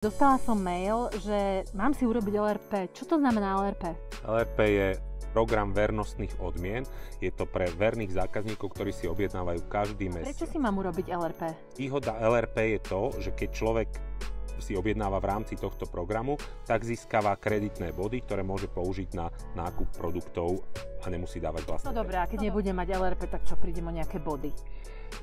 Dostala som mail, že mám si urobiť LRP. Čo to znamená LRP? LRP je program vernostných odmien. Je to pre verných zákazníkov, ktorí si objednávajú každý mesiac. Prečo si mám urobiť LRP? Výhoda LRP je to, že keď človek si objednáva v rámci tohto programu, tak získava kreditné body, ktoré môže použiť na nákup produktov a nemusí dávať vlastné. No dobré, a keď nebudem mať LRP, tak čo, prídem o nejaké body?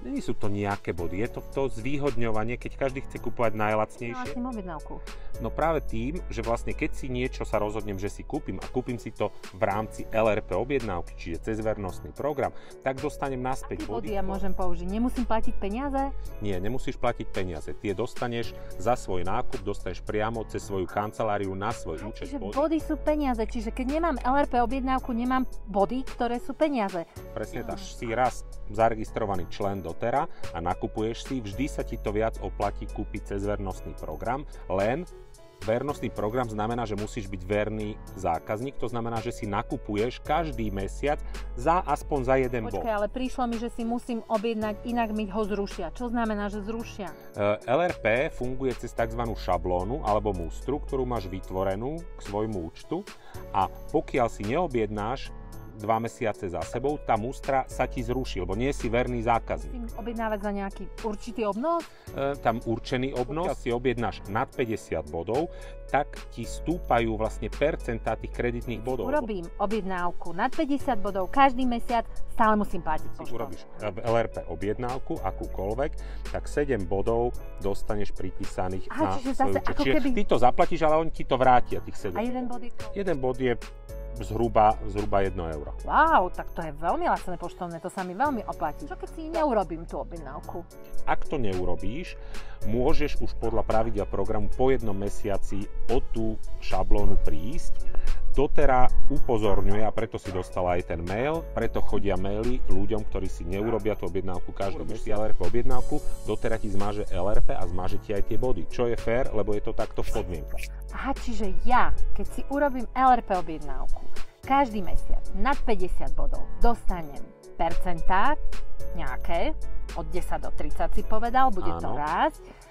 Nie sú to nejaké body, je to zvýhodňovanie, keď každý chce kupovať najlacnejšie. No, objednávku. No práve tým, že vlastne keď si niečo sa rozhodnem, že si kúpim a kúpim si to v rámci LRP objednávky, čiže cez vernostný program, tak dostanem naspäť body. Ja môžem použiť? Nemusím platiť peniaze? Nie, nemusíš platiť peniaze. Tie dostaneš za svoj nákup, dostaneš priamo cez svoju kanceláriu na svoj účet. Čiže body sú peniaze, čiže keď nemám LRP objednávku, nemám body, ktoré sú peniaze. Presne tak. Si raz zaregistrovaný člen dotera a nakupuješ si, vždy sa ti to viac oplatí kúpiť cez vernostný program, len vernostný program znamená, že musíš byť verný zákazník, to znamená, že si nakupuješ každý mesiac aspoň za jeden bod. Počkaj, ale prišlo mi, že si musím objednať, inak mi ho zrušia. Čo znamená, že zrušia? LRP funguje cez tzv. Šablónu alebo mústru, ktorú máš vytvorenú k svojmu účtu a pokiaľ si neobjednáš 2 mesiace za sebou, tá mústra sa ti zruší, lebo nie si verný zákazník. Musím objednávať za nejaký určitý obnos? Tam určený obnos. Pokiaľ si objednáš nad 50 bodov, tak ti stúpajú vlastne percentá tých kreditných bodov. Urobím objednávku nad 50 bodov každý mesiac, stále musím platiť. Keď urobíš LRP objednávku, akúkoľvek, tak 7 bodov dostaneš pripísaných na svoju účet. Čiže ty to zaplatíš, ale oni ti to vrátia, tých 7. A jeden bod je? Jeden bod je zhruba 1 euro. Wow, tak to je veľmi lacné poštovné, to sa mi veľmi oplatí. Čo keď si neurobím tú objednávku? Ak to neurobíš, môžeš už podľa pravidiel programu po 1 mesiaci o tú šablónu prísť. Dotera upozorňuje, a preto si dostala aj ten mail, preto chodia maily ľuďom, ktorí si neurobia tú objednávku každý mesiac LRP objednávku, Dotera ti zmáže LRP a zmáže ti aj tie body, čo je fér, lebo je to takto v podmienkach. Aha, čiže ja, keď si urobím LRP objednávku, každý mesiac nad 50 bodov dostanem percentá nejaké, od 10 do 30 si povedal, bude to rásť.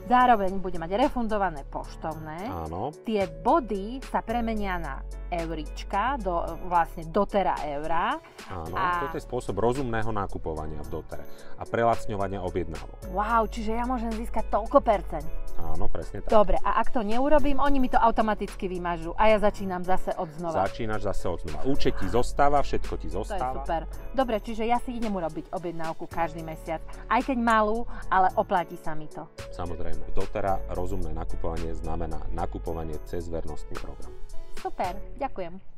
Zároveň bude mať refundované poštovné. Áno. Tie body sa premenia na euríčka, vlastne dotera eurá. Áno, toto je spôsob rozumného nakupovania v dotere a prelacňovania objednávok. Wow, čiže ja môžem získať toľko percent. Áno, presne tak. Dobre, a ak to neurobím, oni mi to automaticky vymažú a ja začínam zase od znova. Začínaš zase od znova. Účet ti zostáva, všetko ti To je zostáva. super. Dobre, čiže ja si idem urobiť objednávku každý mesiac. Aj keď malú, ale oplatí sa mi to. Samozrejme. Dotera rozumné nakupovanie znamená nakupovanie cez vernostný program. Super, ďakujem.